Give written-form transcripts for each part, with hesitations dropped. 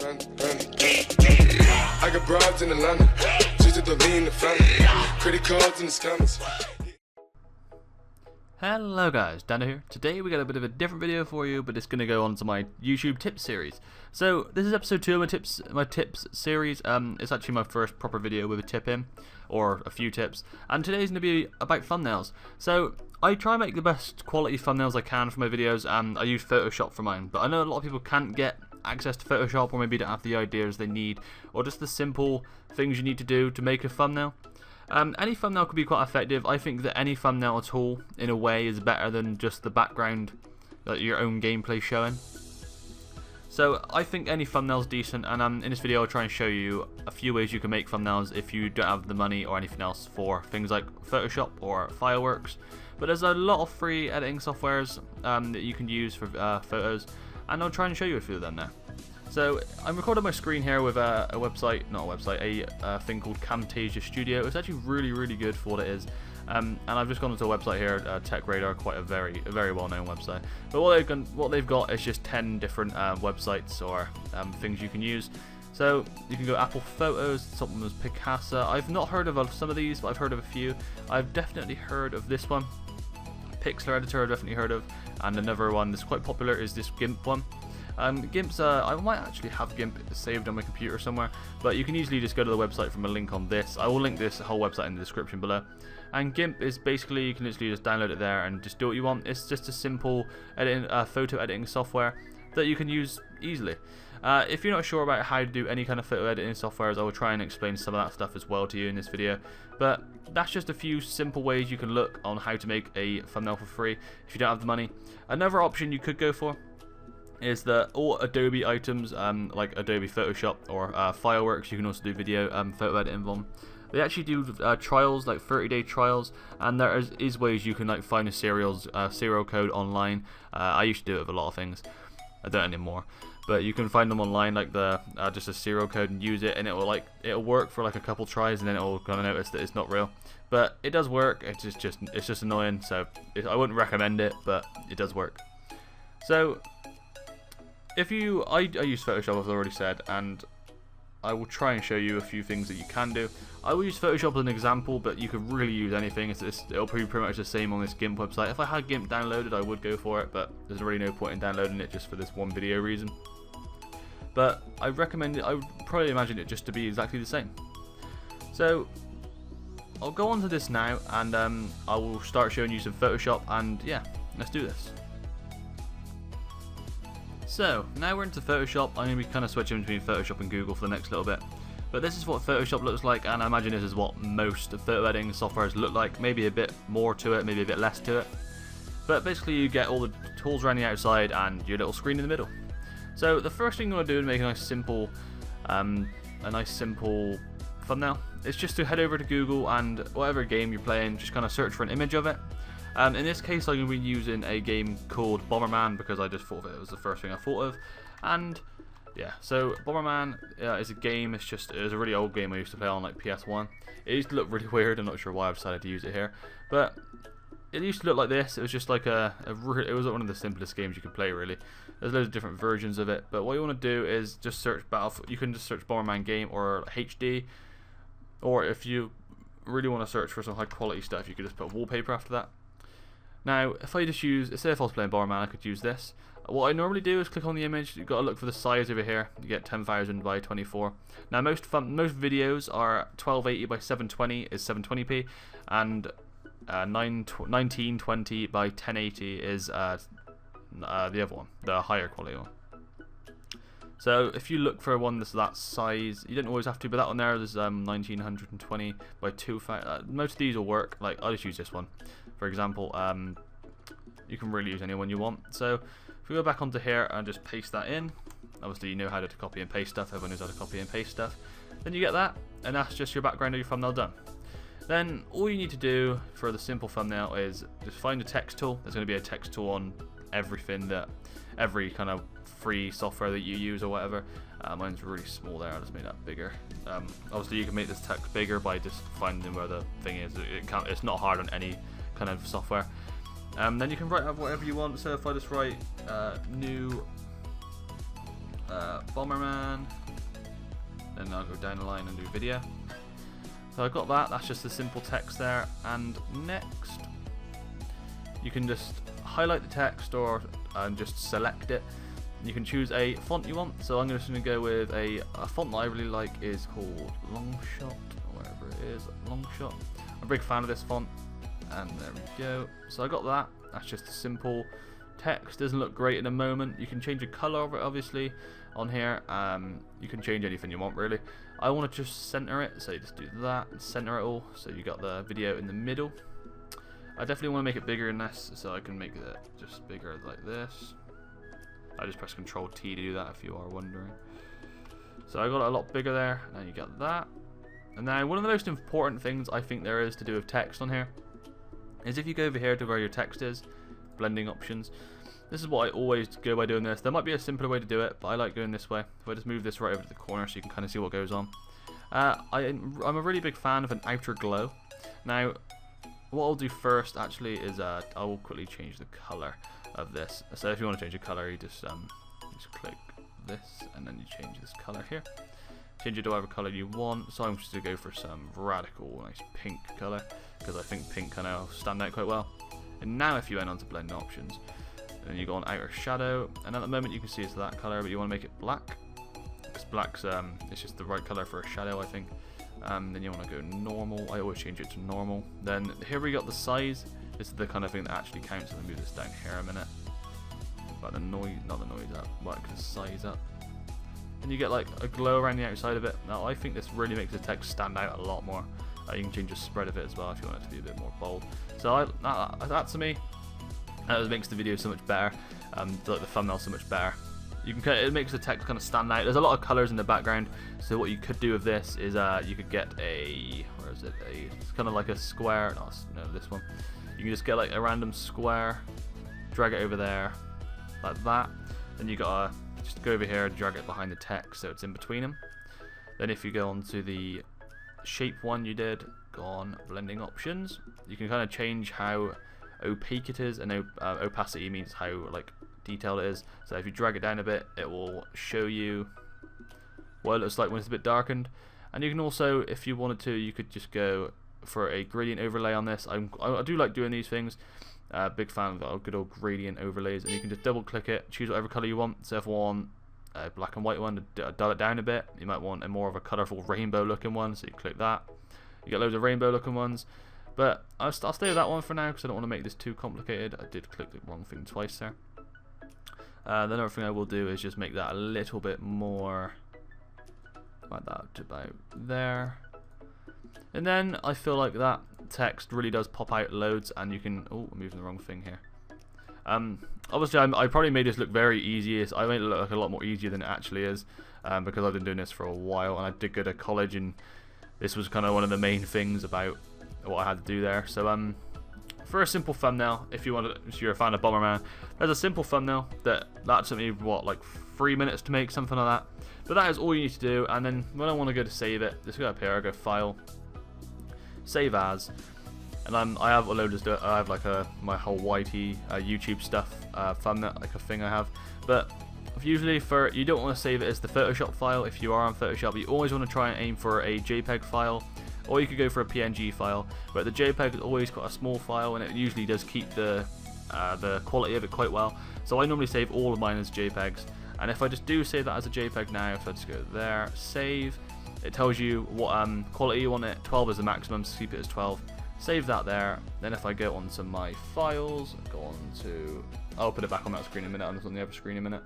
I got broads in Atlanta, just to lean the family, credit cards in the scammers. Hello guys, Dano here. Today we got a bit of a different video for you, but it's going to go on to my YouTube tips series. So this is episode 2 of my tips series. It's actually my first proper video with a tip in, or a few tips. And today's going to be about thumbnails. So I try and make the best quality thumbnails I can for my videos, and I use Photoshop for mine. But I know a lot of people can't get access to Photoshop, or maybe don't have the ideas they need, or just the simple things you need to do to make a thumbnail. Any thumbnail could be quite effective. I think that any thumbnail at all, in a way, is better than just the background, like your own gameplay showing. So I think any thumbnail is decent, and in this video I'll try and show you a few ways you can make thumbnails if you don't have the money or anything else for things like Photoshop or Fireworks. But there's a lot of free editing softwares that you can use for photos, and I'll try and show you a few of them now. So I'm recording my screen here with a thing called Camtasia Studio. It's actually really good for what it is. And I've just gone onto a website here, Tech Radar, quite a very well-known website. But what they've got is just 10 different websites or things you can use. So you can go Apple Photos, something was Picasa. I've not heard of some of these, but I've heard of a few. I've definitely heard of this one. Pixlr Editor I've definitely heard of, and another one that's quite popular is this GIMP one. GIMP's, I might actually have GIMP saved on my computer somewhere, but you can easily just go to the website from a link on this. I will link this whole website in the description below. And GIMP is basically, you can literally just download it there and just do what you want. It's just a simple photo editing software that you can use easily. If you're not sure about how to do any kind of photo editing softwares, I will try and explain some of that stuff as well to you in this video. But that's just a few simple ways you can look on how to make a thumbnail for free if you don't have the money. Another option you could go for is that all Adobe items, like Adobe Photoshop or Fireworks, you can also do video photo editing on. They actually do trials, like 30-day trials, and there is ways you can like find a serial code online. I used to do it with a lot of things. I don't anymore, but you can find them online, like just a serial code, and use it, and it'll work for like a couple tries, and then it'll kind of notice that it's not real. But it does work. It's just annoying, so I wouldn't recommend it, but it does work. So I use Photoshop, as I already said, and I will try and show you a few things that you can do. I will use Photoshop as an example, but you could really use anything. It'll be pretty much the same on this GIMP website. If I had GIMP downloaded, I would go for it, but there's really no point in downloading it just for this one video reason. But I recommend it. I would probably imagine it just to be exactly the same. So I'll go on to this now, and I will start showing you some Photoshop, and yeah, let's do this. So, now we're into Photoshop. I'm going to be kind of switching between Photoshop and Google for the next little bit. But this is what Photoshop looks like, and I imagine this is what most photo editing softwares look like. Maybe a bit more to it, maybe a bit less to it. But basically you get all the tools around the outside and your little screen in the middle. So the first thing you want to do to make a nice simple thumbnail is just to head over to Google, and whatever game you're playing, just kind of search for an image of it. In this case I'm going to be using a game called Bomberman because I just thought of it. It was the first thing I thought of. And yeah, so Bomberman is a game. It was a really old game I used to play on like PS1. It used to look really weird. I'm not sure why I've decided to use it here, but it used to look like this. It was just like it was one of the simplest games you could play, really. There's loads of different versions of it, but what you want to do is just search you can just search Bomberman game or HD, or if you really want to search for some high quality stuff, you could just put wallpaper after that. Now, if I just say if I was playing Bomberman, I could use this. What I normally do is click on the image. You've got to look for the size over here. You get 10,000 by 24. Now, most videos are 1280 by 720 is 720p, and 1920 by 1080 is the other one, the higher quality one. So if you look for one that's that size, you don't always have to, but that one there is 1920 by 2,000. Most of these will work. Like, I'll just use this one, for example. You can really use any one you want. So if we go back onto here and just paste that in, obviously you know how to copy and paste stuff. Everyone knows how to copy and paste stuff. Then you get that, and that's just your background of your thumbnail done. Then all you need to do for the simple thumbnail is just find a text tool. There's going to be a text tool on every kind of free software that you use or whatever. Mine's really small there. I'll just make that bigger. Obviously you can make this text bigger by just finding where the thing is. It's not hard on any kind of software. Then you can write out whatever you want. So if I just write new Bomberman. Then I'll go down the line and do video. So I've got that, that's just the simple text there. And next, you can just highlight the text or just select it. You can choose a font you want. So I'm just going to go with a font that I really like is called Longshot, or whatever it is, Longshot. I'm a big fan of this font. And there we go. So I got that. That's just a simple text. Doesn't look great in a moment. You can change the color of it, obviously, on here. You can change anything you want, really. I want to just center it, so you just do that and center it all. So you got the video in the middle. I definitely want to make it bigger than this, so I can make it just bigger like this. I just press Control T to do that, if you are wondering. So I got it a lot bigger there. Now you got that. And now one of the most important things I think there is to do with text on here is if you go over here to where your text is, blending options. This is what I always go by doing this. There might be a simpler way to do it, but I like going this way. If I just move this right over to the corner so you can kind of see what goes on. I'm a really big fan of an outer glow. Now, what I'll do first actually is I will quickly change the color of this. So if you want to change the color, you just click this and then you change this color here. Change it to whatever color you want. So I'm just going to go for some radical, nice pink color because I think pink kind of stand out quite well. And now if you went on to blend options, and you go on outer shadow, and at the moment you can see it's that color, but you want to make it black because black's it's just the right color for a shadow, I think. Then you want to go normal. I always change it to normal. Then here we got the size. This is the kind of thing that actually counts. Let me move this down here a minute. But the noise, not the noise up, but the size up. And you get like a glow around the outside of it. Now I think this really makes the text stand out a lot more. You can change the spread of it as well if you want it to be a bit more bold. So that to me, that makes the video so much better. The thumbnail so much better. You can, it makes the text kind of stand out. There's a lot of colors in the background. So what you could do with this is you could get a, where is it? It's kind of like a square. No, this one. You can just get like a random square, drag it over there, like that. Then you gotta just go over here and drag it behind the text so it's in between them. Then if you go on to the shape one you did, go on blending options. You can kind of change how opaque it is, and opacity means how like detailed it is. So if you drag it down a bit, it will show you what it looks like when it's a bit darkened. And you can also, if you wanted to, you could just go for a gradient overlay on this. I do like doing these things. Big fan of the good old gradient overlays, and you can just double click it, choose whatever color you want. So if I want a black and white one to dull it down a bit, you might want a more of a colorful rainbow looking one, so you click that. You get loads of rainbow looking ones, but I'll stay with that one for now because I don't want to make this too complicated. I did click the wrong thing twice there. The other thing I will do is just make that a little bit more like that, to about there. And then I feel like that text really does pop out loads, and you can, oh, I'm moving the wrong thing here. Obviously I probably made this look very easy. I made it look like a lot more easier than it actually is, because I've been doing this for a while, and I did go to college, and this was kind of one of the main things about what I had to do there. So for a simple thumbnail, if you're a fan of Bomberman, there's a simple thumbnail that took me what, like 3 minutes to make, something like that. But that is all you need to do. And then when I want to go to save it, just go up here, I go File, Save As, and I have a load of stuff. I have like my whole YT YouTube stuff thumbnail, like a thing I have. But usually you don't want to save it as the Photoshop file. If you are on Photoshop, you always want to try and aim for a JPEG file, or you could go for a PNG file. But the JPEG is always quite a small file, and it usually does keep the quality of it quite well. So I normally save all of mine as JPEGs. And if I just do save that as a JPEG now, if I just go there, save, it tells you what quality you want it. 12 is the maximum, so keep it as 12. Save that there. Then if I go onto my files, go on to, I'll put it back on that screen in a minute, I'm on the other screen in a minute.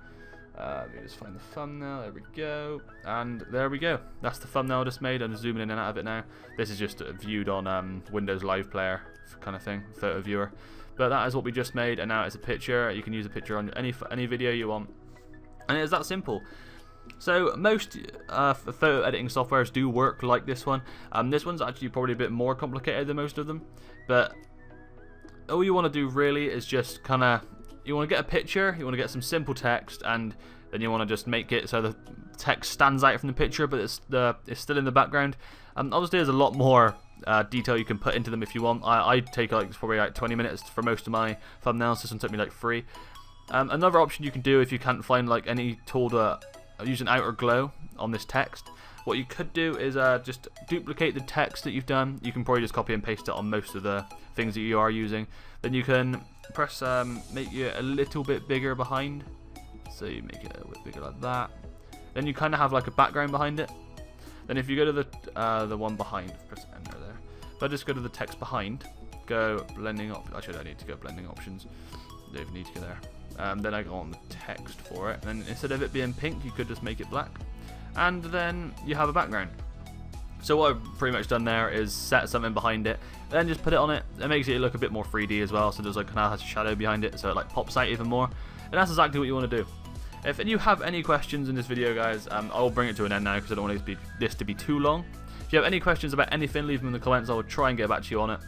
Let me just find the thumbnail, there we go. And there we go. That's the thumbnail I just made. I'm zooming in and out of it now. This is just viewed on Windows Live Player kind of thing, photo viewer. But that is what we just made, and now it's a picture. You can use a picture on any video you want. And it's that simple. So most photo editing softwares do work like this one. This one's actually probably a bit more complicated than most of them, but all you want to do really is just kind of, you want to get a picture, you want to get some simple text, and then you want to just make it so the text stands out from the picture, but it's still in the background. Obviously there's a lot more detail you can put into them if you want. I take like probably like 20 minutes for most of my thumbnails. This one took me like 3. Another option you can do if you can't find like any tool to use an outer glow on this text. What you could do is just duplicate the text that you've done. You can probably just copy and paste it on most of the things that you are using. Then you can press make it a little bit bigger behind. So you make it a little bit bigger like that. Then you kind of have like a background behind it. Then if you go to the one behind, press enter there. If I just go to the text behind, go blending options. Actually, I don't need to go blending options. Don't even need to go there. Then I go on the text for it. And then instead of it being pink, you could just make it black. And then you have a background. So what I've pretty much done there is set something behind it, then just put it on it. It makes it look a bit more 3D as well, so there's like kind of has a shadow behind it, so it like pops out even more. And that's exactly what you want to do. If you have any questions in this video, guys, I'll bring it to an end now because I don't want this to be too long. If you have any questions about anything, leave them in the comments. I will try and get back to you on it.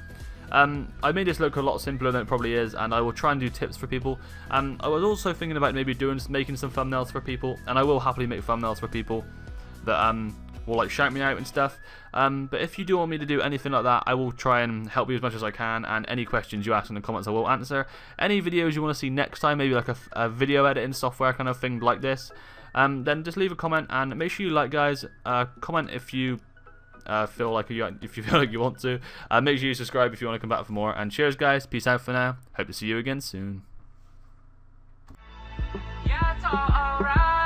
I made this look a lot simpler than it probably is, and I will try and do tips for people. I was also thinking about maybe making some thumbnails for people, and I will happily make thumbnails for people that will like shout me out and stuff. But if you do want me to do anything like that, I will try and help you as much as I can, and any questions you ask in the comments I will answer. Any videos you want to see next time, maybe like a video editing software kind of thing like this, then just leave a comment, and make sure you like, guys. Comment if you feel like you want to. Make sure you subscribe if you want to come back for more. And cheers, guys. Peace out for now. Hope to see you again soon. Yeah, it's all alright.